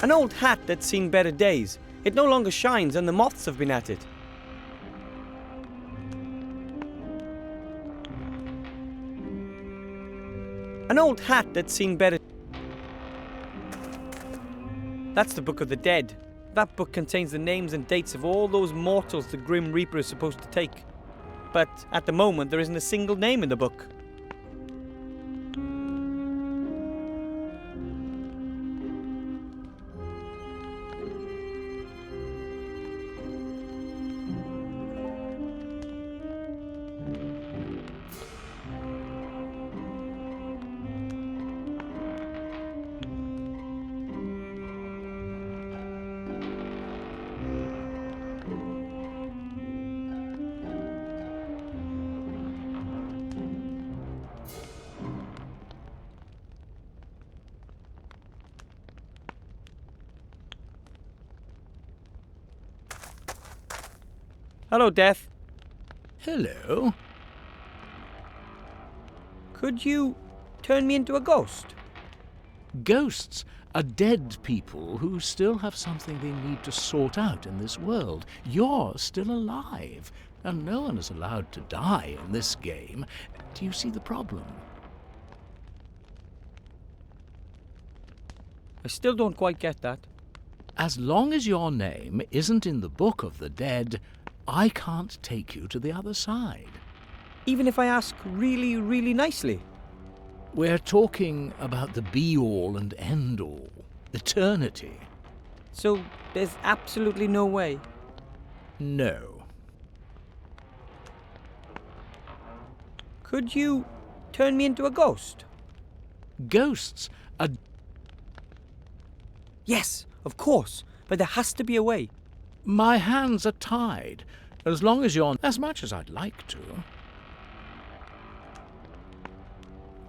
An old hat that's seen better days. It no longer shines and the moths have been at it. An old hat that's seen better... That's the Book of the Dead. That book contains the names and dates of all those mortals the Grim Reaper is supposed to take. But at the moment there isn't a single name in the book. Hello, Death. Hello. Could you turn me into a ghost? Ghosts are dead people who still have something they need to sort out in this world. You're still alive, and no one is allowed to die in this game. Do you see the problem? I still don't quite get that. As long as your name isn't in the Book of the Dead, I can't take you to the other side. Even if I ask really, really nicely? We're talking about the be-all and end-all, eternity. So there's absolutely no way? No. Could you turn me into a ghost? Ghosts are... Yes, of course, but there has to be a way. My hands are tied, as long as you're... as much as I'd like to.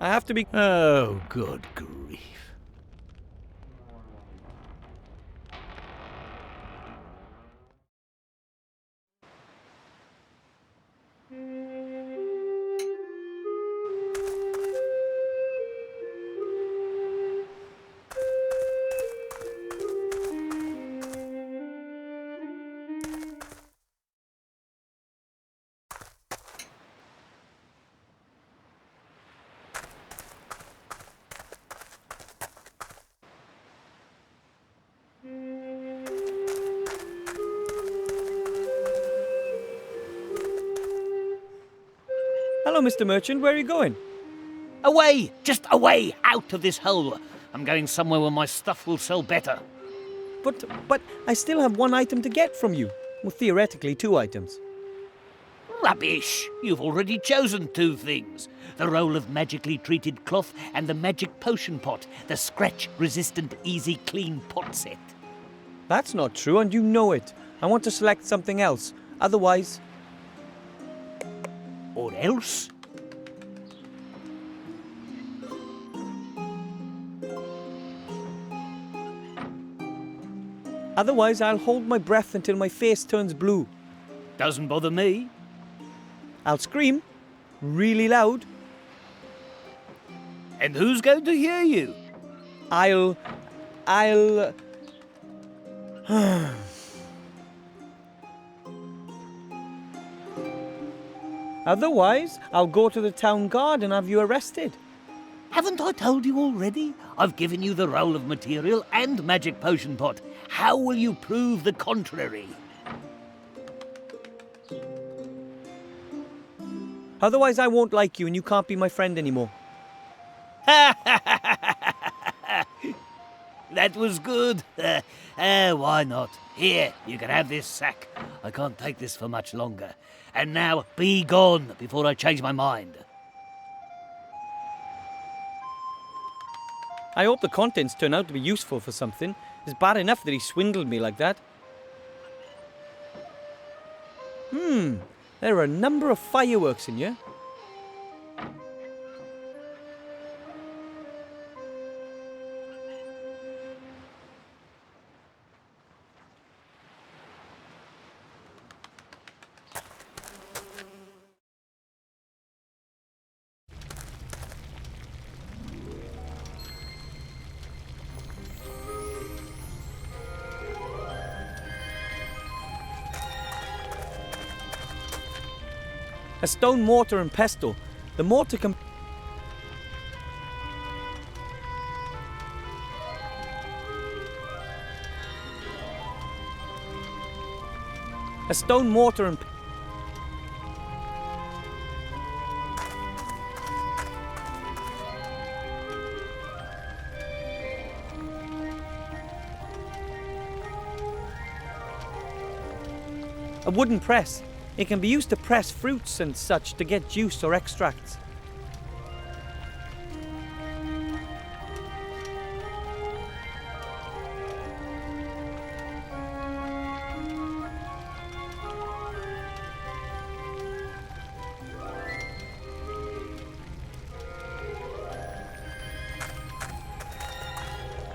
I have to be... Oh, good grief. Hello, Mr. Merchant. Where are you going? Away! Just away! Out of this hole! I'm going somewhere where my stuff will sell better. But I still have one item to get from you. Well, theoretically, 2 items. Rubbish! You've already chosen 2 things. The roll of magically treated cloth and the magic potion pot. The scratch-resistant, easy clean pot set. That's not true, and you know it. I want to select something else. Otherwise... Or else? Otherwise, I'll hold my breath until my face turns blue. Doesn't bother me. I'll scream really loud. And who's going to hear you? I'll... Otherwise, I'll go to the town guard and have you arrested. Haven't I told you already? I've given you the roll of material and magic potion pot. How will you prove the contrary? Otherwise, I won't like you and you can't be my friend anymore. That was good. Why not? Here, you can have this sack. I can't take this for much longer. And now, be gone before I change my mind. I hope the contents turn out to be useful for something. It's bad enough that he swindled me like that. There are a number of fireworks in here. A stone mortar and pestle. The mortar can... A stone mortar and... A wooden press. It can be used to press fruits and such to get juice or extracts.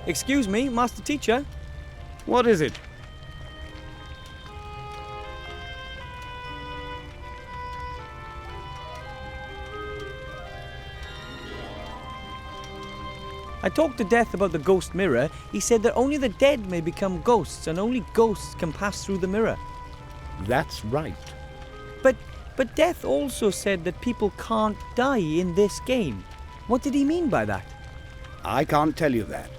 Excuse me, Master Teacher. What is it? I talked to Death about the ghost mirror. He said that only the dead may become ghosts and only ghosts can pass through the mirror. That's right. But Death also said that people can't die in this game. What did he mean by that? I can't tell you that.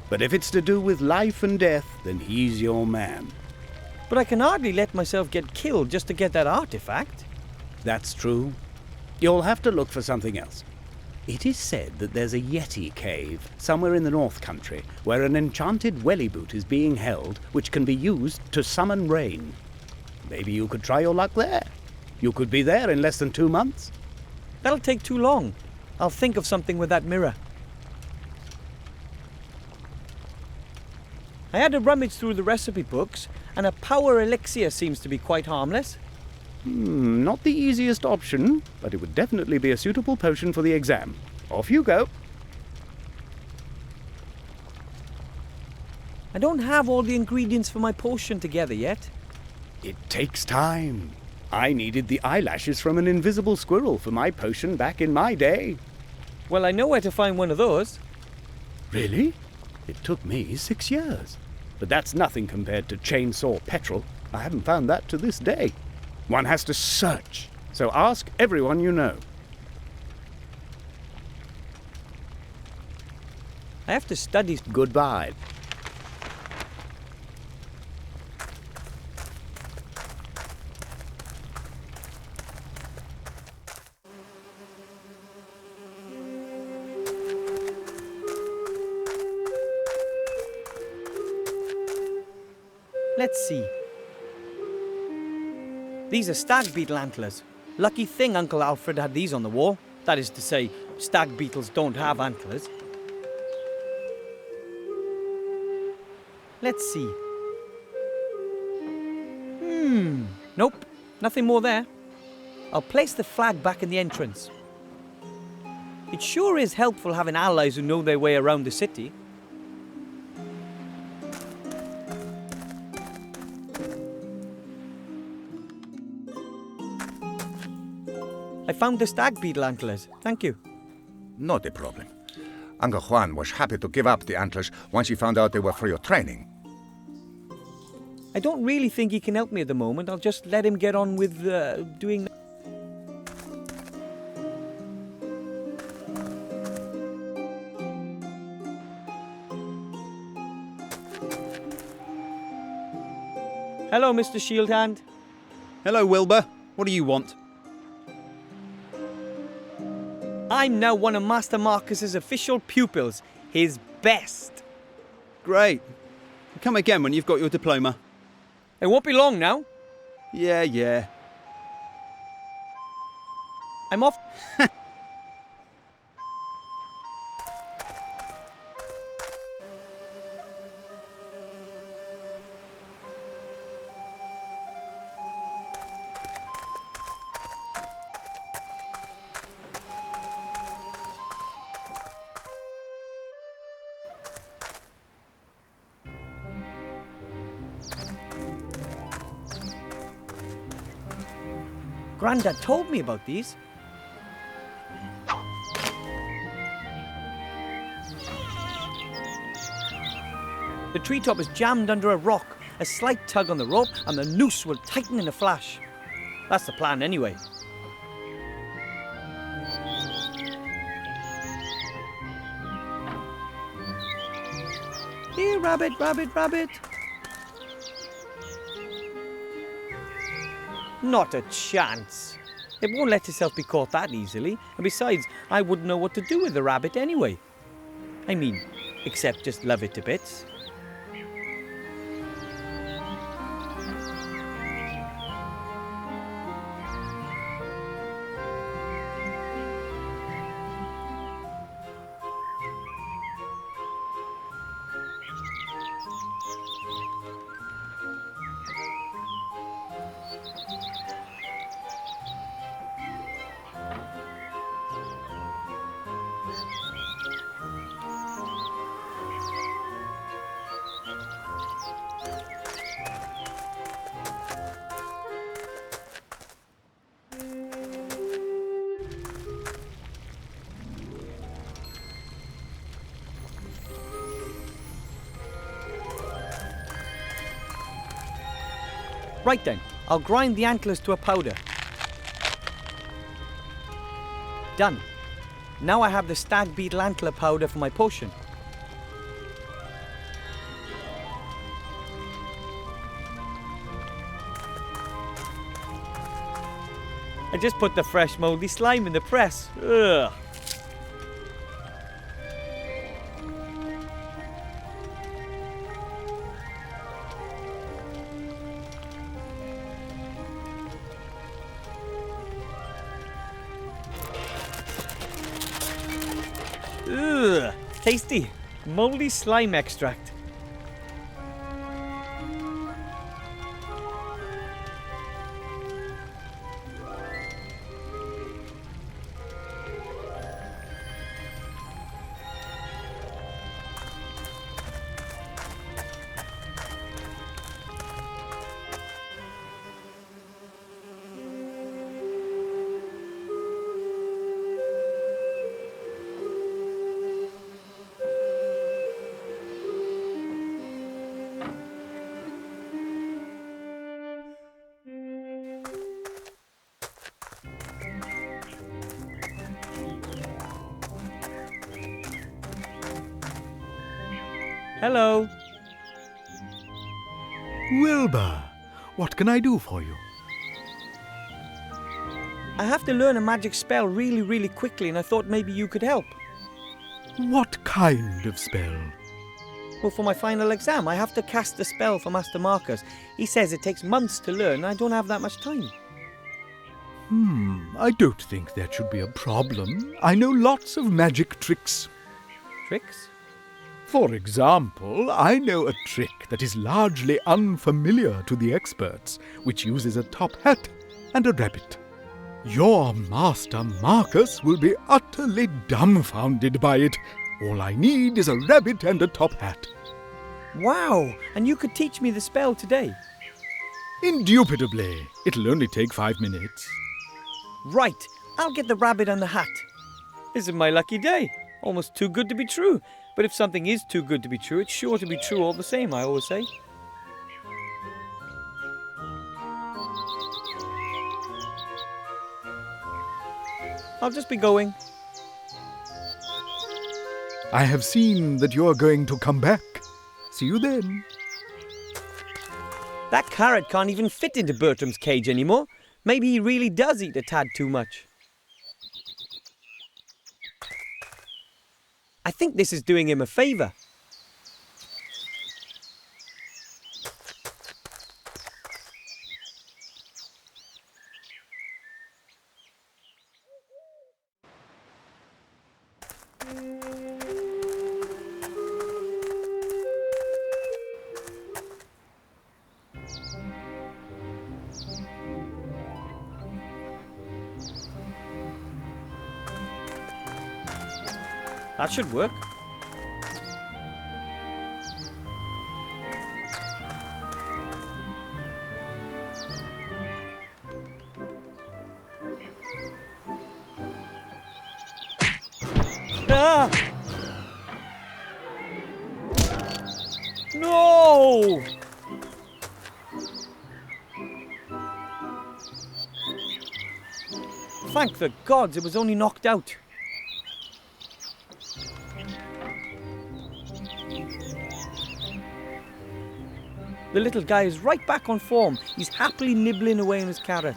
But if it's to do with life and death, then he's your man. But I can hardly let myself get killed just to get that artifact. That's true. You'll have to look for something else. It is said that there's a Yeti cave somewhere in the North Country where an enchanted welly boot is being held which can be used to summon rain. Maybe you could try your luck there. You could be there in less than 2 months. That'll take too long. I'll think of something with that mirror. I had a rummage through the recipe books, and a power elixir seems to be quite harmless. Not the easiest option, but it would definitely be a suitable potion for the exam. Off you go. I don't have all the ingredients for my potion together yet. It takes time. I needed the eyelashes from an invisible squirrel for my potion back in my day. Well, I know where to find one of those. Really? It took me 6 years. But that's nothing compared to chainsaw petrol. I haven't found that to this day. One has to search, so ask everyone you know. I have to study. Goodbye. Let's see. These are stag beetle antlers. Lucky thing Uncle Alfred had these on the wall. That is to say, stag beetles don't have antlers. Let's see. Nope, nothing more there. I'll place the flag back in the entrance. It sure is helpful having allies who know their way around the city. I found the stag beetle antlers. Thank you. Not a problem. Uncle Juan was happy to give up the antlers once he found out they were for your training. I don't really think he can help me at the moment. I'll just let him get on with doing... Hello, Mr. Shieldhand. Hello, Wilbur. What do you want? I'm now one of Master Marcus's official pupils. His best. Great. Come again when you've got your diploma. It won't be long now. Yeah. I'm off. Grandad told me about these. The treetop is jammed under a rock. A slight tug on the rope and the noose will tighten in a flash. That's the plan anyway. Here, rabbit, rabbit, rabbit. Not a chance. It won't let itself be caught that easily. And besides, I wouldn't know what to do with the rabbit anyway. I mean, except just love it to bits. Right then, I'll grind the antlers to a powder. Done. Now I have the stag beetle antler powder for my potion. I just put the fresh moldy slime in the press. Ugh. Ugh, tasty. Moldy slime extract. Hello. Wilbur, what can I do for you? I have to learn a magic spell really quickly and I thought maybe you could help. What kind of spell? Well, for my final exam, I have to cast the spell for Master Marcus. He says it takes months to learn and I don't have that much time. I don't think that should be a problem. I know lots of magic tricks. Tricks? For example, I know a trick that is largely unfamiliar to the experts, which uses a top hat and a rabbit. Your Master Marcus will be utterly dumbfounded by it. All I need is a rabbit and a top hat. Wow! And you could teach me the spell today? Indubitably. It'll only take 5 minutes. Right! I'll get the rabbit and the hat. This is my lucky day. Almost too good to be true. But if something is too good to be true, it's sure to be true all the same, I always say. I'll just be going. I have seen that you're going to come back. See you then. That carrot can't even fit into Bertram's cage anymore. Maybe he really does eat a tad too much. I think this is doing him a favour. That should work. Ah! No! Thank the gods it was only knocked out. The little guy is right back on form. He's happily nibbling away on his carrot.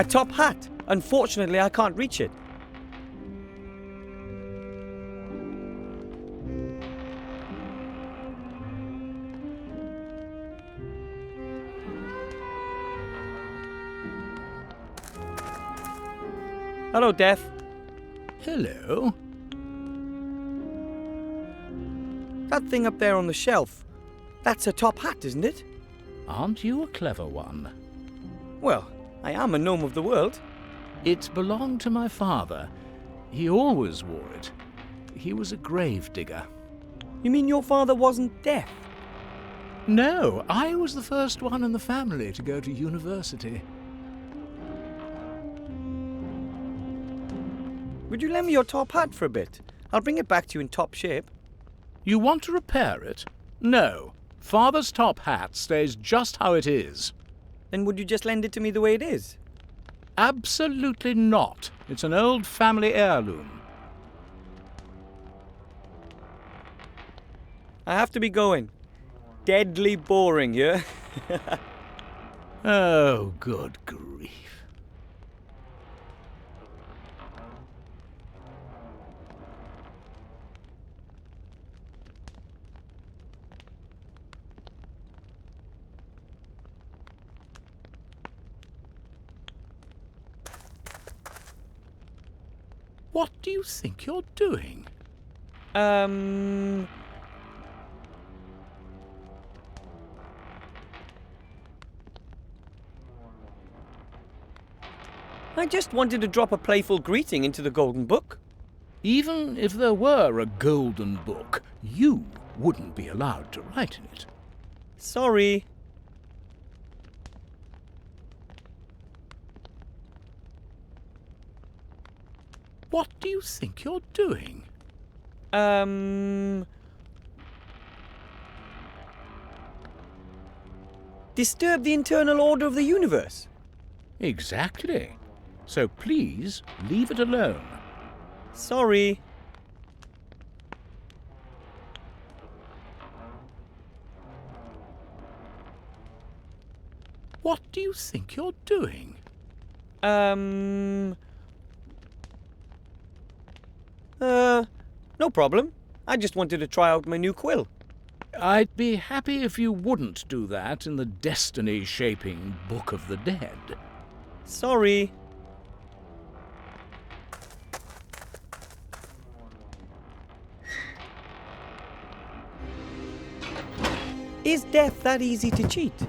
A top hat. Unfortunately, I can't reach it. Hello, Death. Hello. That thing up there on the shelf. That's a top hat, isn't it? Aren't you a clever one? Well, I am a gnome of the world. It belonged to my father. He always wore it. He was a grave digger. You mean your father wasn't deaf? No, I was the first one in the family to go to university. Would you lend me your top hat for a bit? I'll bring it back to you in top shape. You want to repair it? No. Father's top hat stays just how it is. Then would you just lend it to me the way it is? Absolutely not. It's an old family heirloom. I have to be going. Deadly boring, yeah? Oh, good grief. What do you think you're doing? I just wanted to drop a playful greeting into the Golden Book. Even if there were a golden book, you wouldn't be allowed to write in it. Sorry. What do you think you're doing? Disturb the internal order of the universe. Exactly. So please leave it alone. Sorry. What do you think you're doing? No problem. I just wanted to try out my new quill. I'd be happy if you wouldn't do that in the destiny-shaping Book of the Dead. Sorry. Is death that easy to cheat?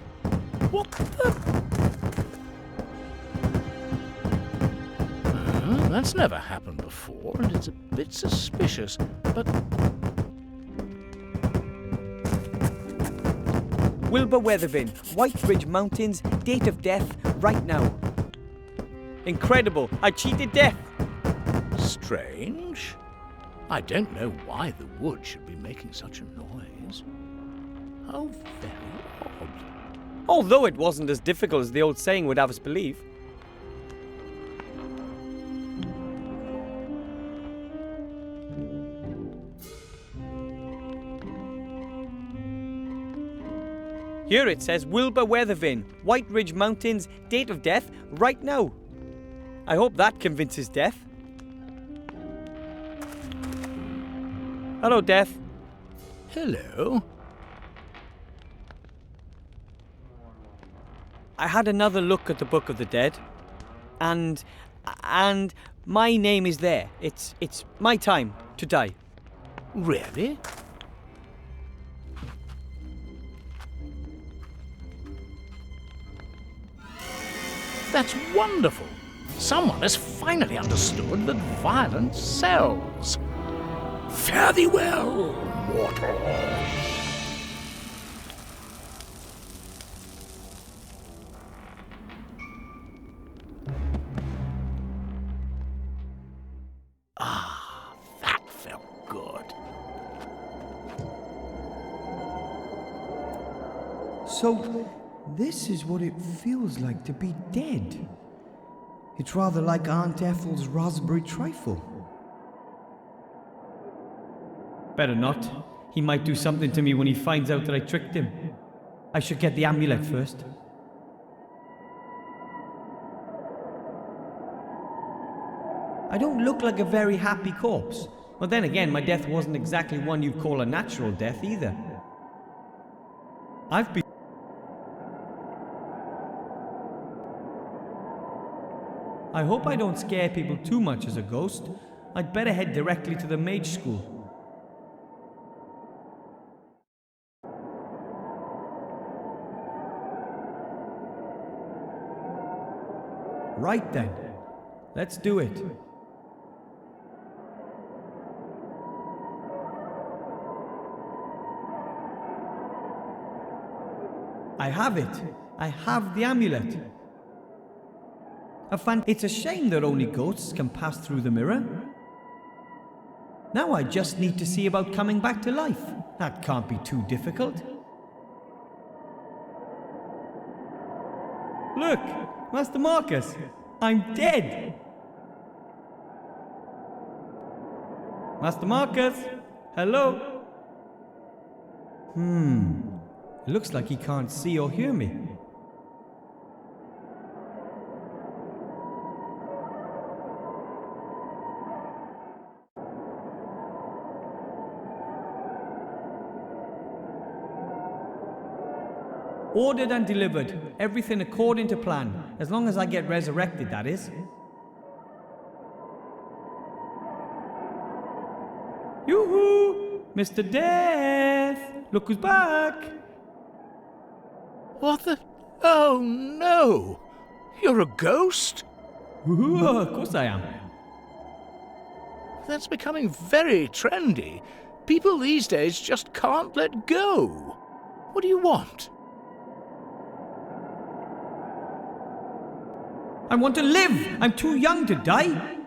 What the? That's never happened before, and it's a bit suspicious, but... Wilbur Weathervin, White Ridge Mountains, date of death, right now. Incredible, I cheated death. Strange. I don't know why the wood should be making such a noise. How very odd. Although it wasn't as difficult as the old saying would have us believe. Here it says Wilbur Weathervin, White Ridge Mountains, date of death, right now. I hope that convinces Death. Hello, Death. Hello. I had another look at the Book of the Dead, and my name is there. It's my time to die. Really? That's wonderful. Someone has finally understood that violence sells. Fare thee well, mortal. Ah, that felt good. So, this is what it feels like to be dead. It's rather like Aunt Ethel's raspberry trifle. Better not. He might do something to me when he finds out that I tricked him. I should get the amulet first. I don't look like a very happy corpse. But then again, my death wasn't exactly one you'd call a natural death either. I've been... I hope I don't scare people too much as a ghost. I'd better head directly to the mage school. Right then, let's do it. I have it. I have the amulet. It's a shame that only ghosts can pass through the mirror. Now I just need to see about coming back to life. That can't be too difficult. Look, Master Marcus, I'm dead. Master Marcus, hello? It looks like he can't see or hear me. Ordered and delivered. Everything according to plan. As long as I get resurrected, that is. Yoo-hoo! Mr. Death! Look who's back! What the... Oh, no! You're a ghost? Ooh, of course I am. That's becoming very trendy. People these days just can't let go. What do you want? I want to live! I'm too young to die!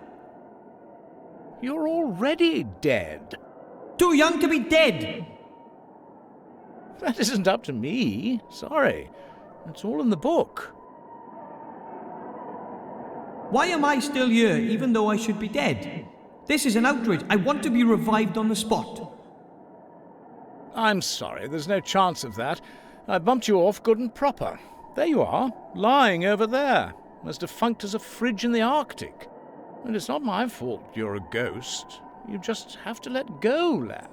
You're already dead. Too young to be dead! That isn't up to me. Sorry. It's all in the book. Why am I still here, even though I should be dead? This is an outrage. I want to be revived on the spot. I'm sorry, there's no chance of that. I bumped you off good and proper. There you are, lying over there, as defunct as a fridge in the Arctic. And it's not my fault you're a ghost. You just have to let go, lad.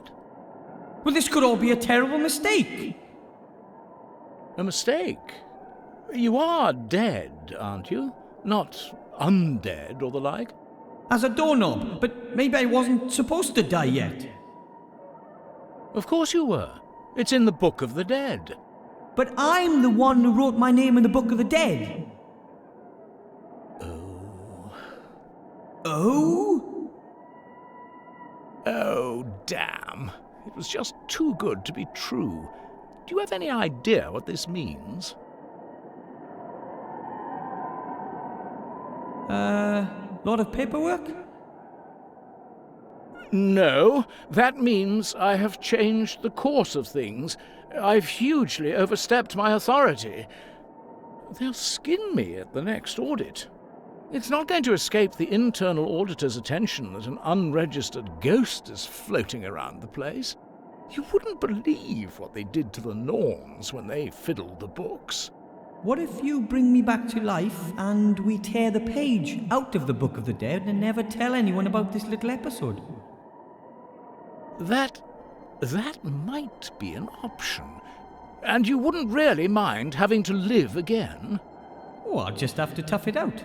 Well, this could all be a terrible mistake. A mistake? You are dead, aren't you? Not undead or the like? As a doorknob, but maybe I wasn't supposed to die yet. Of course you were. It's in the Book of the Dead. But I'm the one who wrote my name in the Book of the Dead. Oh? Oh, damn. It was just too good to be true. Do you have any idea what this means? Lot of paperwork? No, that means I have changed the course of things. I've hugely overstepped my authority. They'll skin me at the next audit. It's not going to escape the internal auditor's attention that an unregistered ghost is floating around the place. You wouldn't believe what they did to the Norns when they fiddled the books. What if you bring me back to life and we tear the page out of the Book of the Dead and never tell anyone about this little episode? That might be an option. And you wouldn't really mind having to live again? Oh, I'll just have to tough it out.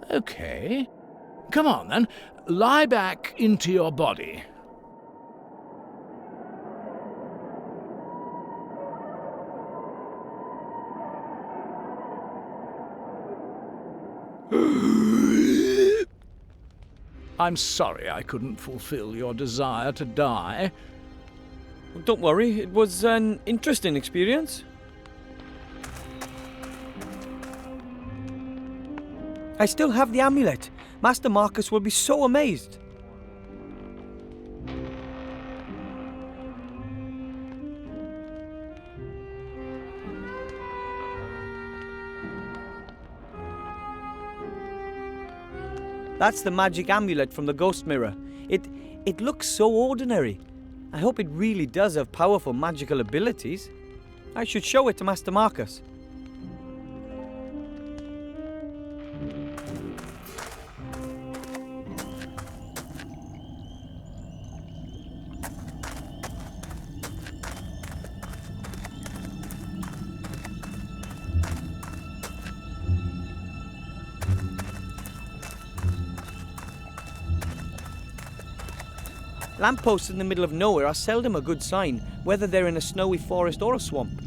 Okay. Come on, then. Lie back into your body. I'm sorry I couldn't fulfill your desire to die. Don't worry, it was an interesting experience. I still have the amulet. Master Marcus will be so amazed. That's the magic amulet from the ghost mirror. It looks so ordinary. I hope it really does have powerful magical abilities. I should show it to Master Marcus. Lampposts in the middle of nowhere are seldom a good sign, whether they're in a snowy forest or a swamp.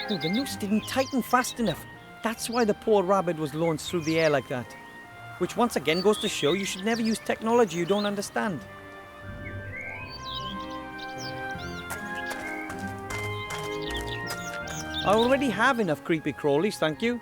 Oh, the noose didn't tighten fast enough. That's why the poor rabbit was launched through the air like that. Which once again goes to show you should never use technology you don't understand. I already have enough creepy crawlies, thank you.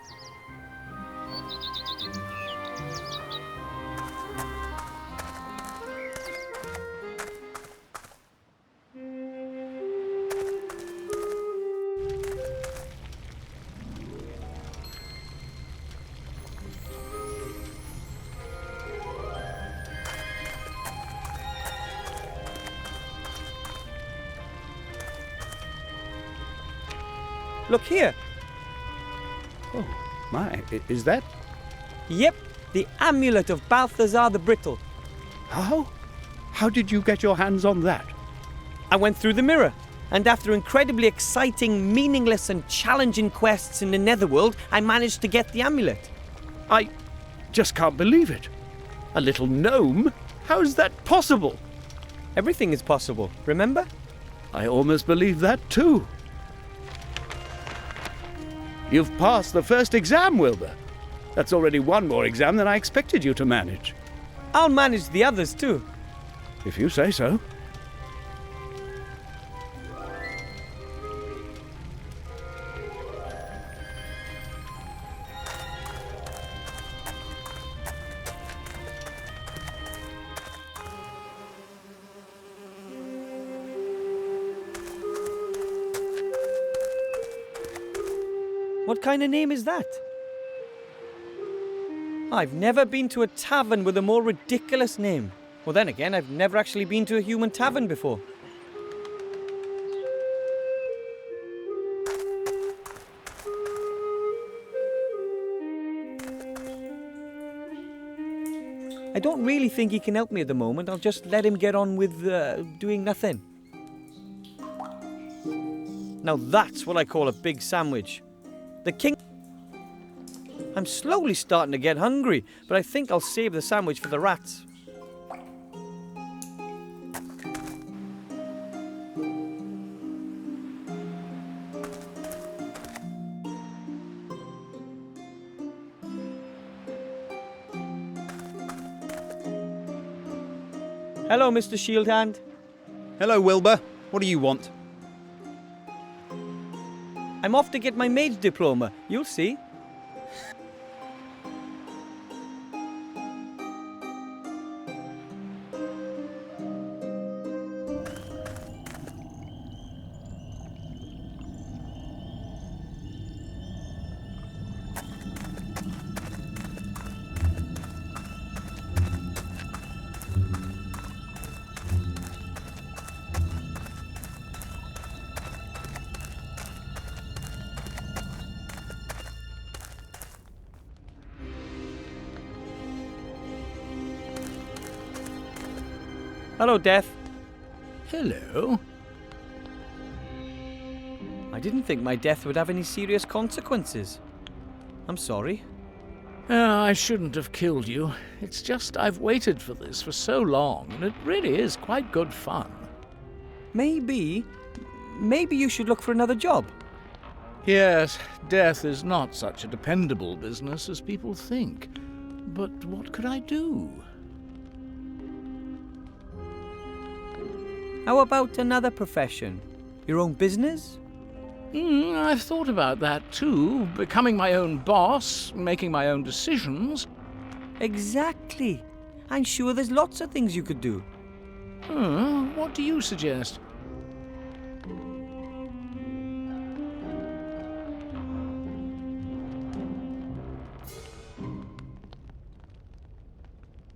Look here. Oh, my, is that? Yep, the amulet of Balthazar the Brittle. How? How did you get your hands on that? I went through the mirror, and after incredibly exciting, meaningless and challenging quests in the Netherworld, I managed to get the amulet. I just can't believe it. A little gnome? How is that possible? Everything is possible, remember? I almost believe that too. You've passed the first exam, Wilbur. That's already one more exam than I expected you to manage. I'll manage the others too. If you say so. What kind of name is that? I've never been to a tavern with a more ridiculous name. Well, then again, I've never actually been to a human tavern before. I don't really think he can help me at the moment. I'll just let him get on with doing nothing. Now that's what I call a big sandwich. The king... I'm slowly starting to get hungry, but I think I'll save the sandwich for the rats. Hello, Mr. Shieldhand. Hello, Wilbur. What do you want? I'm off to get my maid's diploma. You'll see. Hello, Death. Hello. I didn't think my death would have any serious consequences. I'm sorry. I shouldn't have killed you. It's just I've waited for this for so long, and it really is quite good fun. Maybe you should look for another job. Yes, death is not such a dependable business as people think. But what could I do? How about another profession? Your own business? I've thought about that too. Becoming my own boss, making my own decisions. Exactly. I'm sure there's lots of things you could do. What do you suggest?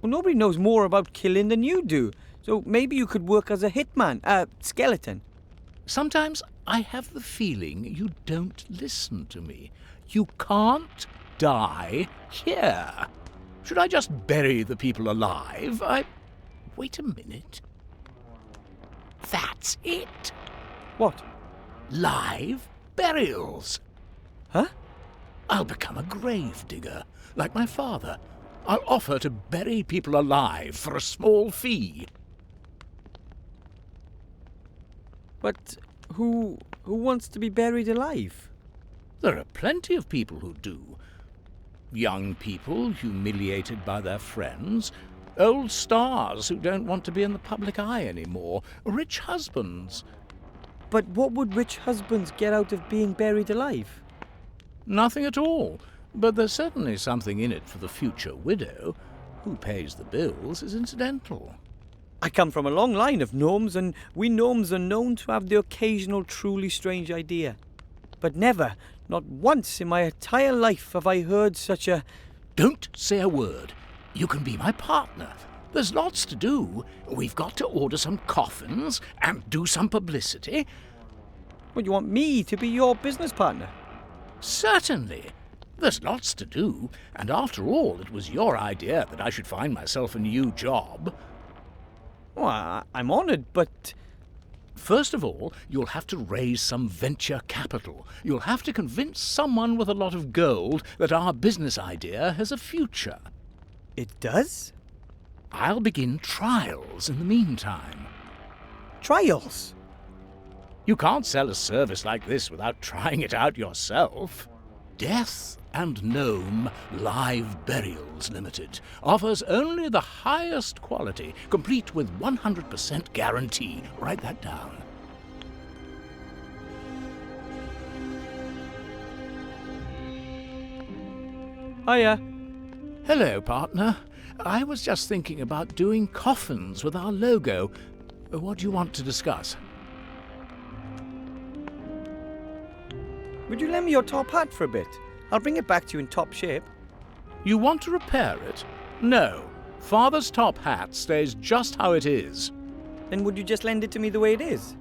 Well, nobody knows more about killing than you do. So maybe you could work as a hitman, skeleton. Sometimes I have the feeling you don't listen to me. You can't die here. Should I just bury the people alive? Wait a minute. That's it. What? Live burials. Huh? I'll become a grave digger, like my father. I'll offer to bury people alive for a small fee. But who wants to be buried alive? There are plenty of people who do. Young people humiliated by their friends, old stars who don't want to be in the public eye anymore, rich husbands. But what would rich husbands get out of being buried alive? Nothing at all, but there's certainly something in it for the future widow. Who pays the bills is incidental. I come from a long line of gnomes, and we gnomes are known to have the occasional truly strange idea. But never, not once in my entire life have I heard such a... Don't say a word. You can be my partner. There's lots to do. We've got to order some coffins and do some publicity. Well, you want me to be your business partner? Certainly. There's lots to do, and after all, it was your idea that I should find myself a new job. Well, I'm honoured, but... First of all, you'll have to raise some venture capital. You'll have to convince someone with a lot of gold that our business idea has a future. It does? I'll begin trials in the meantime. Trials? You can't sell a service like this without trying it out yourself. Death and Gnome Live Burials Limited offers only the highest quality, complete with 100% guarantee. Write that down. Hiya. Hello, partner. I was just thinking about doing coffins with our logo. What do you want to discuss? Would you lend me your top hat for a bit? I'll bring it back to you in top shape. You want to repair it? No. Father's top hat stays just how it is. Then would you just lend it to me the way it is?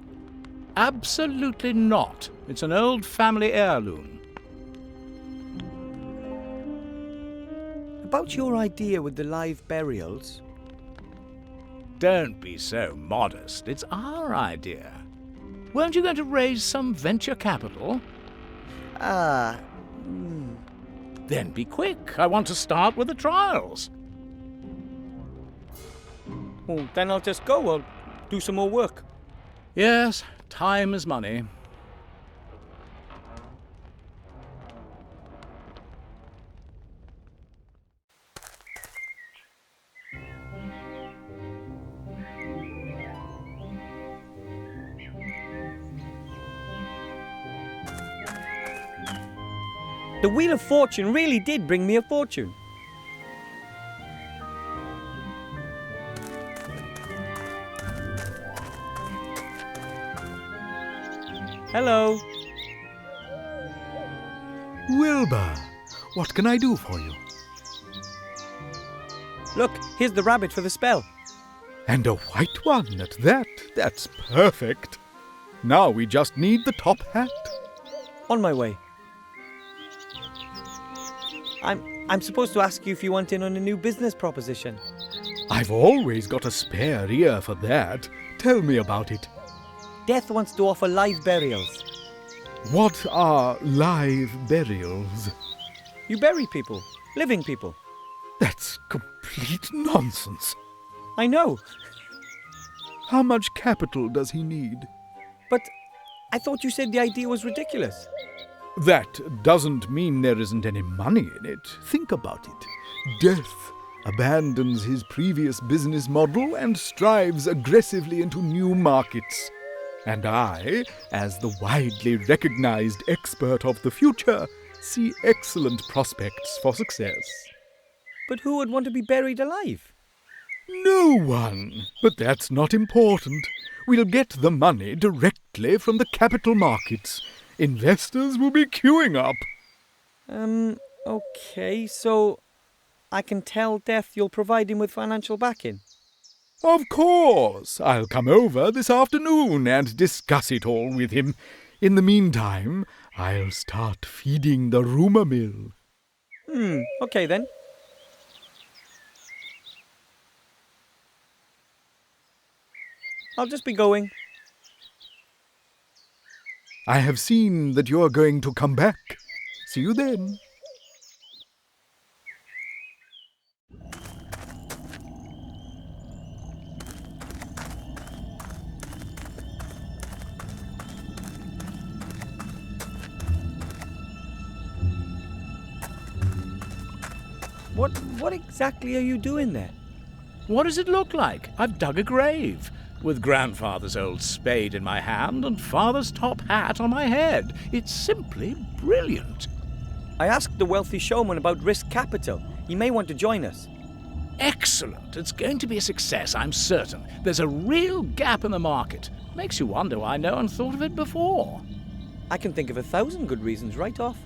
Absolutely not. It's an old family heirloom. About your idea with the live burials... Don't be so modest. It's our idea. Weren't you going to raise some venture capital? Then be quick. I want to start with the trials. Oh, then I'll just go. I'll do some more work. Yes, time is money. The Wheel of Fortune really did bring me a fortune. Hello. Wilbur, what can I do for you? Look, here's the rabbit for the spell. And a white one at that. That's perfect. Now we just need the top hat. On my way. I'm supposed to ask you if you want in on a new business proposition. I've always got a spare ear for that. Tell me about it. Death wants to offer live burials. What are live burials? You bury people, living people. That's complete nonsense. I know, How much capital does he need? but I thought you said the idea was ridiculous. That doesn't mean there isn't any money in it. Think about it. Death abandons his previous business model and strives aggressively into new markets. And I, as the widely recognized expert of the future, see excellent prospects for success. But who would want to be buried alive? No one. But that's not important. We'll get the money directly from the capital markets. Investors will be queuing up. Okay, so I can tell Death you'll provide him with financial backing. Of course. I'll come over this afternoon and discuss it all with him. In the meantime, I'll start feeding the rumour mill. Okay then. I'll just be going. I have seen that you're going to come back. See you then. What exactly are you doing there? What does it look like? I've dug a grave, with grandfather's old spade in my hand and father's top hat on my head. It's simply brilliant. I asked the wealthy showman about risk capital. He may want to join us. Excellent. It's going to be a success, I'm certain. There's a real gap in the market. Makes you wonder why no one thought of it before. I can think of 1,000 good reasons right off.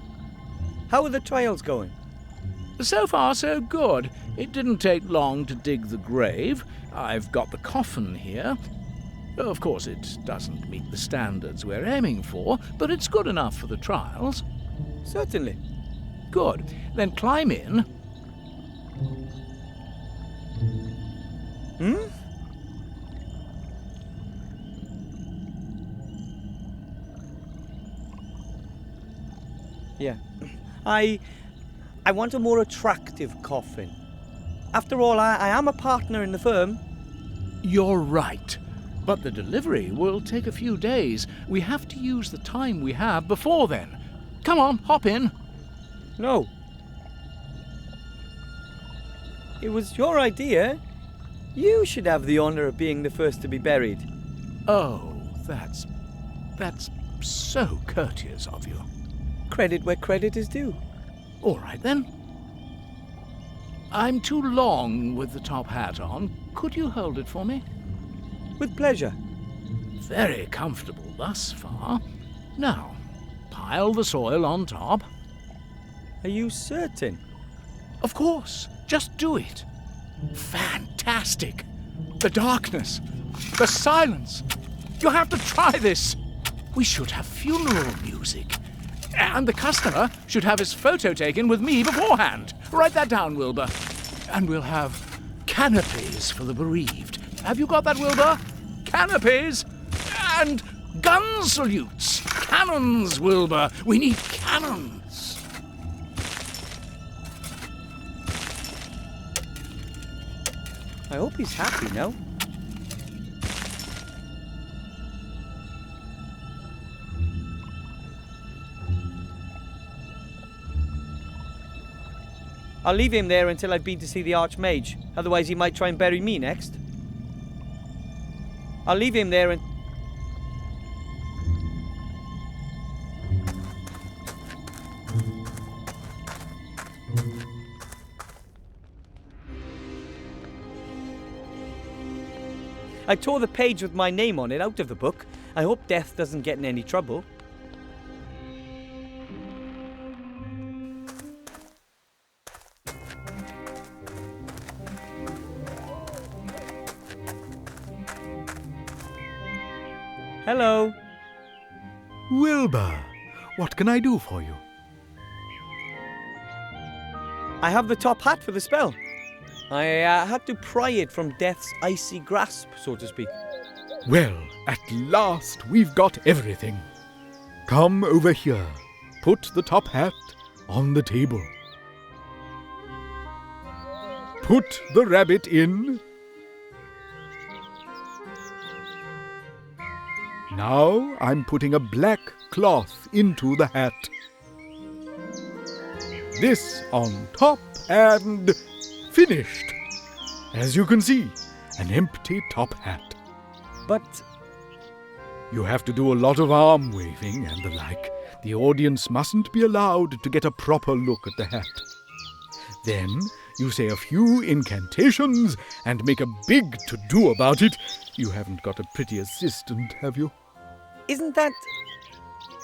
How are the trials going? So far, so good. It didn't take long to dig the grave. I've got the coffin here. Of course, it doesn't meet the standards we're aiming for, but it's good enough for the trials. Certainly. Good. Then climb in. Yeah. I want a more attractive coffin. After all, I am a partner in the firm. You're right. But the delivery will take a few days. We have to use the time we have before then. Come on, hop in. No. It was your idea. You should have the honor of being the first to be buried. Oh, that's so courteous of you. Credit where credit is due. All right, then. I'm too long with the top hat on. Could you hold it for me? With pleasure. Very comfortable thus far. Now, pile the soil on top. Are you certain? Of course. Just do it. Fantastic. The darkness. The silence. You have to try this. We should have funeral music. And the customer should have his photo taken with me beforehand. Write that down, Wilbur. And we'll have canopies for the bereaved. Have you got that, Wilbur? Canopies and gun salutes. Cannons, Wilbur. We need cannons. I hope he's happy now. I'll leave him there until I've been to see the Archmage. Otherwise he might try and bury me next. I'll leave him there and... I tore the page with my name on it out of the book. I hope Death doesn't get in any trouble. Hello. Wilbur, what can I do for you? I have the top hat for the spell. I had to pry it from death's icy grasp, so to speak. Well, at last we've got everything. Come over here. Put the top hat on the table. Put the rabbit in. Now I'm putting a black cloth into the hat. This on top and finished. As you can see, an empty top hat. But You have to do a lot of arm waving and the like. The audience mustn't be allowed to get a proper look at the hat. Then you say a few incantations and make a big to-do about it. You haven't got a pretty assistant, have you? isn't that...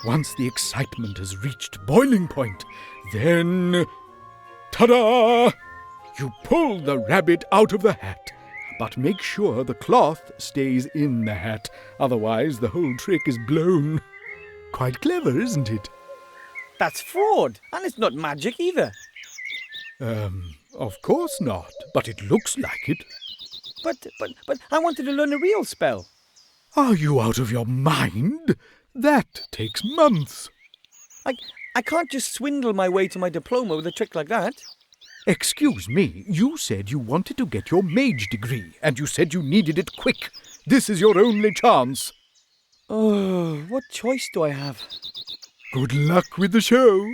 Once the excitement has reached boiling point, then... Ta-da! You pull the rabbit out of the hat, but make sure the cloth stays in the hat, otherwise the whole trick is blown. Quite clever, isn't it? That's fraud, and it's not magic either. Of course not, but it looks like it. But I wanted to learn a real spell. Are you out of your mind? That takes months. I can't just swindle my way to my diploma with a trick like that. Excuse me, you said you wanted to get your mage degree, and you said you needed it quick. This is your only chance. Oh, what choice do I have? Good luck with the show.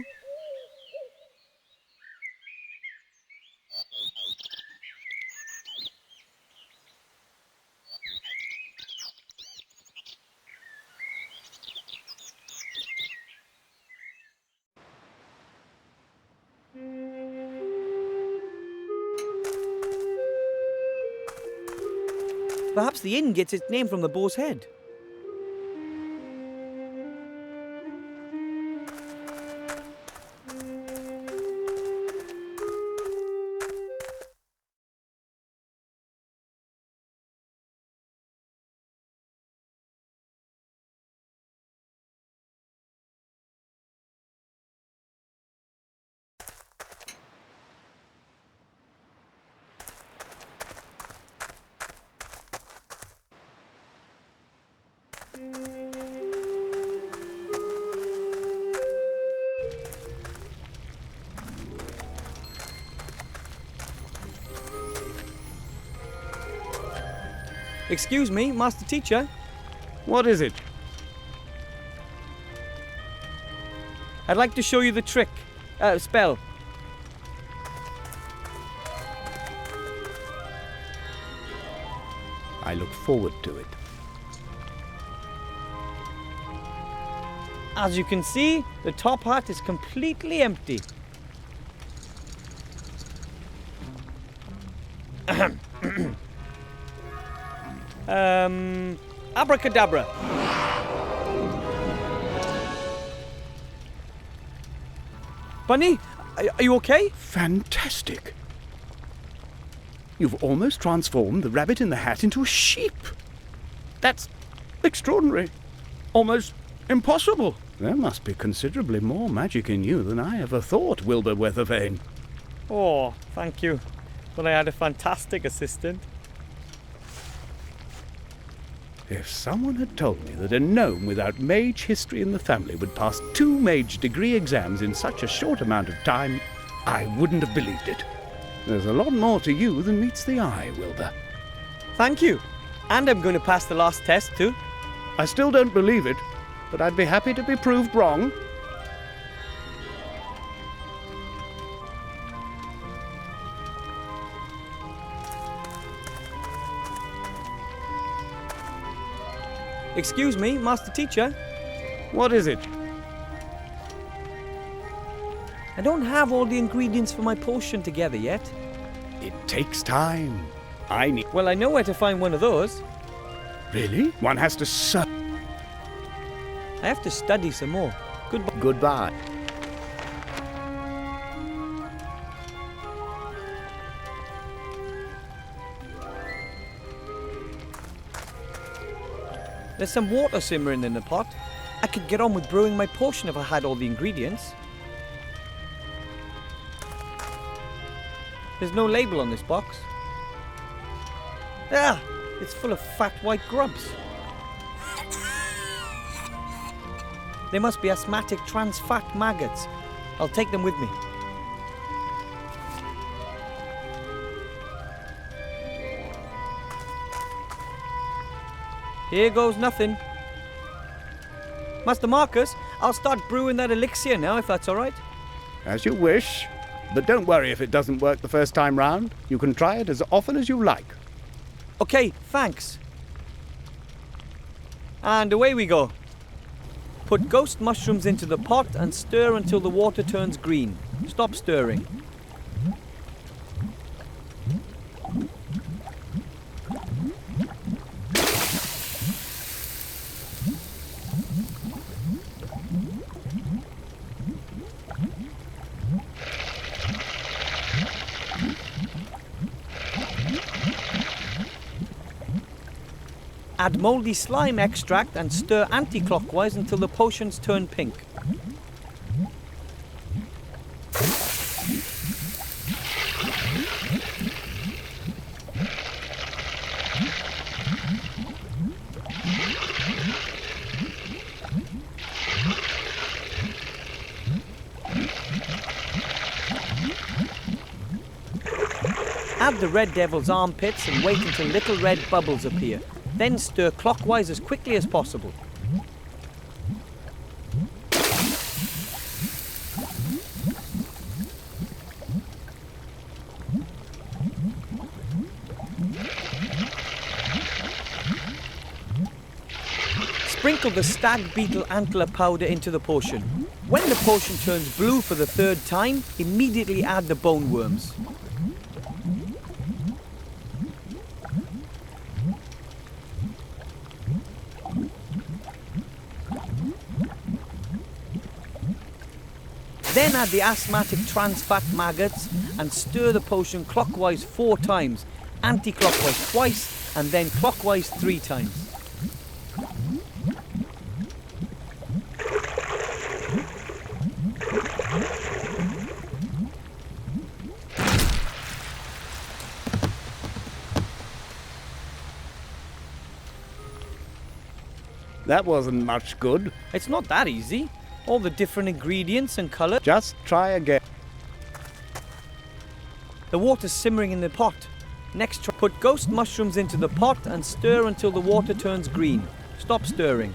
Perhaps the inn gets its name from the boar's head. Excuse me, Master Teacher. What is it? I'd like to show you the trick. Spell. I look forward to it. As you can see, the top hat is completely empty. Abracadabra. Bunny, are you okay? Fantastic! You've almost transformed the rabbit in the hat into a sheep. That's extraordinary. Almost impossible. There must be considerably more magic in you than I ever thought, Wilbur Weathervane. Oh, thank you. But I had a fantastic assistant. If someone had told me that a gnome without mage history in the family would pass 2 mage degree exams in such a short amount of time, I wouldn't have believed it. There's a lot more to you than meets the eye, Wilbur. Thank you. And I'm going to pass the last test too. I still don't believe it, but I'd be happy to be proved wrong. Excuse me, Master Teacher. What is it? I don't have all the ingredients for my potion together yet. It takes time. I need... Well, I know where to find one of those. Really? One has to I have to study some more. Goodbye. Goodbye. There's some water simmering in the pot. I could get on with brewing my potion if I had all the ingredients. There's no label on this box. Ah! It's full of fat white grubs. They must be asthmatic trans fat maggots. I'll take them with me. Here goes nothing. Master Marcus, I'll start brewing that elixir now, if that's all right. As you wish. But don't worry if it doesn't work the first time round. You can try it as often as you like. Okay, thanks. And away we go. Put ghost mushrooms into the pot and stir until the water turns green. Stop stirring. Add mouldy slime extract and stir anti-clockwise until the potions turn pink. Add the red devil's armpits and wait until little red bubbles appear. Then stir clockwise as quickly as possible. Sprinkle the stag beetle antler powder into the potion. When the potion turns blue for the third time, immediately add the bone worms. Then add the asthmatic trans fat maggots and stir the potion clockwise 4 times, anti-clockwise twice, and then clockwise 3 times. That wasn't much good. It's not that easy. All the different ingredients and colour. Just try again. The water's simmering in the pot. Next, put ghost mushrooms into the pot and stir until the water turns green. Stop stirring.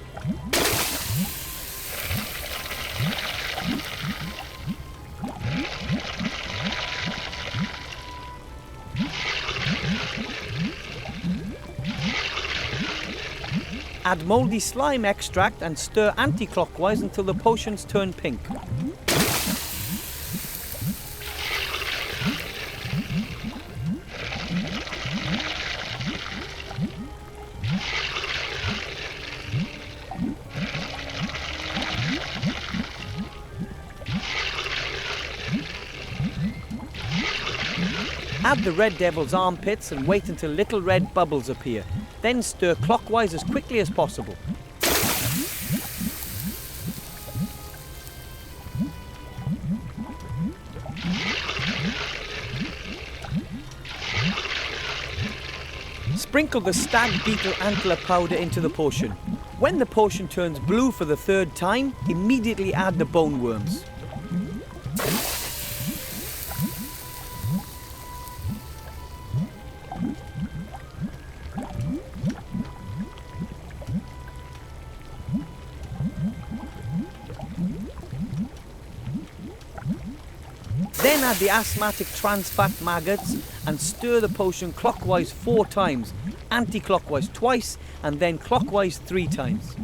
Add mouldy slime extract and stir anti-clockwise until the potions turn pink. Add the red devil's armpits and wait until little red bubbles appear. Then stir clockwise as quickly as possible. Sprinkle the stag beetle antler powder into the potion. When the potion turns blue for the 3rd time, immediately add the bone worms. Then add the asthmatic trans fat maggots and stir the potion clockwise 4 times, anti-clockwise twice, and then clockwise 3 times.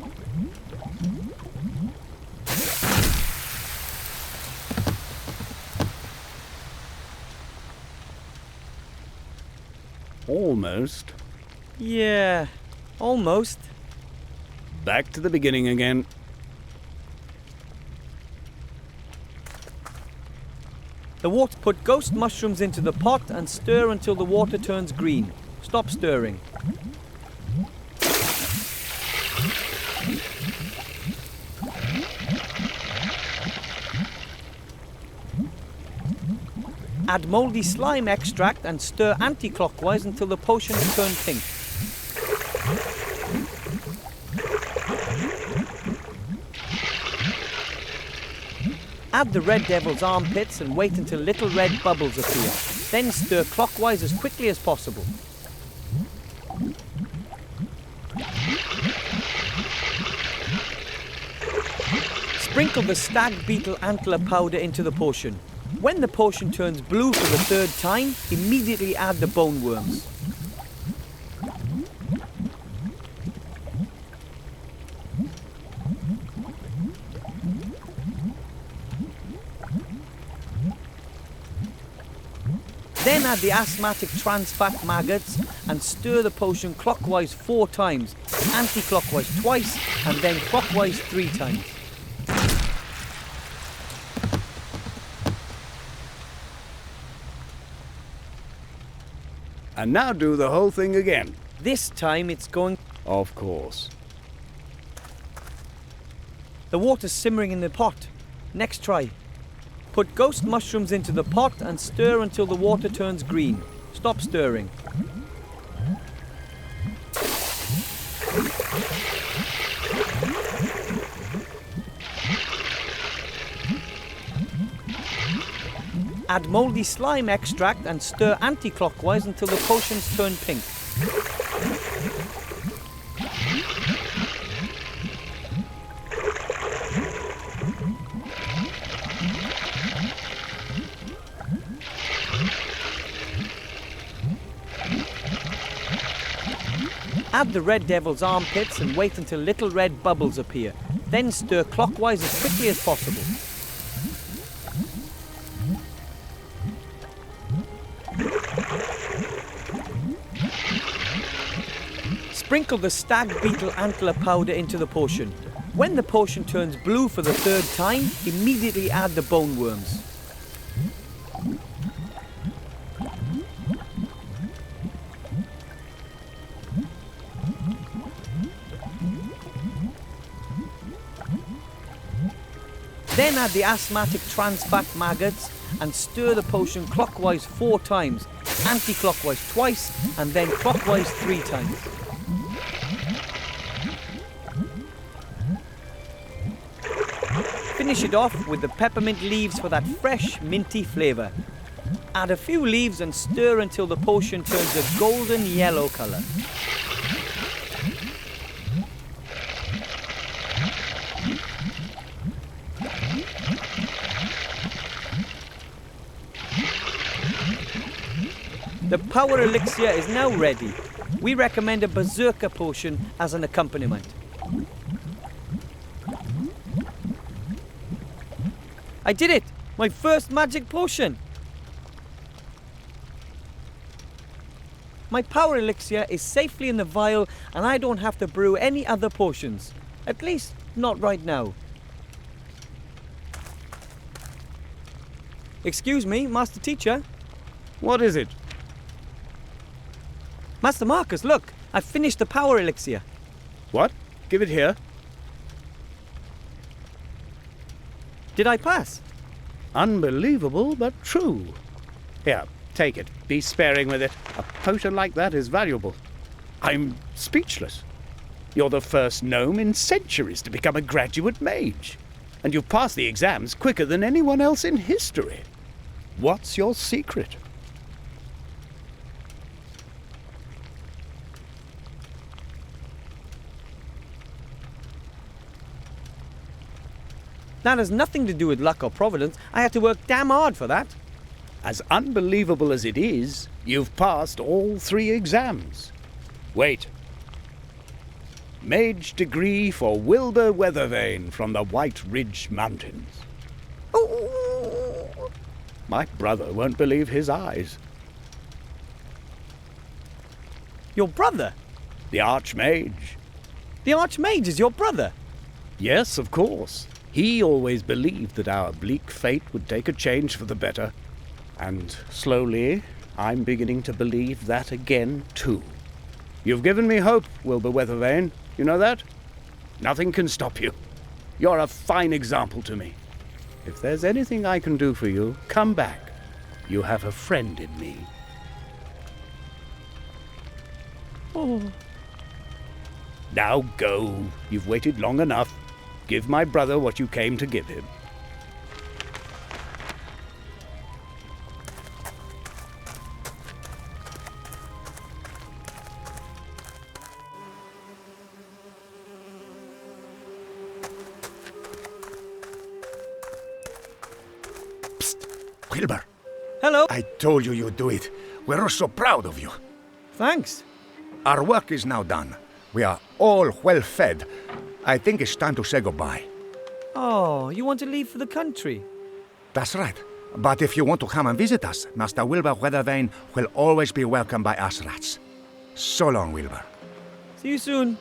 Almost. Yeah, almost. Back to the beginning again. The water. Put ghost mushrooms into the pot and stir until the water turns green. Stop stirring. Add mouldy slime extract and stir anti-clockwise until the potion turns pink. Add the red devil's armpits and wait until little red bubbles appear. Then stir clockwise as quickly as possible. Sprinkle the stag beetle antler powder into the potion. When the potion turns blue for the third time, immediately add the bone worms. Then add the asthmatic trans fat maggots and stir the potion clockwise 4 times, anti-clockwise twice, and then clockwise 3 times. And now do the whole thing again. This time it's going... Of course. The water's simmering in the pot. Next try. Put ghost mushrooms into the pot and stir until the water turns green. Stop stirring. Add mouldy slime extract and stir anti-clockwise until the potions turn pink. Add the red devil's armpits and wait until little red bubbles appear. Then stir clockwise as quickly as possible. Sprinkle the stag beetle antler powder into the potion. When the potion turns blue for the third time, immediately add the bone worms. Then add the asthmatic trans fat maggots and stir the potion clockwise 4 times, anti-clockwise twice, and then clockwise 3 times. Finish it off with the peppermint leaves for that fresh, minty flavour. Add a few leaves and stir until the potion turns a golden yellow colour. The power elixir is now ready. We recommend a berserker potion as an accompaniment. I did it! My first magic potion! My power elixir is safely in the vial and I don't have to brew any other potions. At least, not right now. Excuse me, Master Teacher? What is it? Master Marcus, look! I've finished the power elixir. What? Give it here. Did I pass? Unbelievable, but true. Here, take it. Be sparing with it. A potion like that is valuable. I'm speechless. You're the first gnome in centuries to become a graduate mage. And you've passed the exams quicker than anyone else in history. What's your secret? That has nothing to do with luck or providence. I had to work damn hard for that. As unbelievable as it is, you've passed all 3 exams. Wait. Mage degree for Wilbur Weathervane from the White Ridge Mountains. Oh. My brother won't believe his eyes. Your brother? The Archmage. The Archmage is your brother? Yes, of course. He always believed that our bleak fate would take a change for the better. And slowly, I'm beginning to believe that again, too. You've given me hope, Wilbur Weathervane. You know that? Nothing can stop you. You're a fine example to me. If there's anything I can do for you, come back. You have a friend in me. Oh. Now go. You've waited long enough. Give my brother what you came to give him. Wilbur, Hello. I told you you'd do it. We're so proud of you. Thanks. Our work is now done. We are all well fed. I think it's time to say goodbye. Oh, you want to leave for the country? That's right. But if you want to come and visit us, Master Wilbur Weathervane will always be welcomed by us rats. So long, Wilbur. See you soon.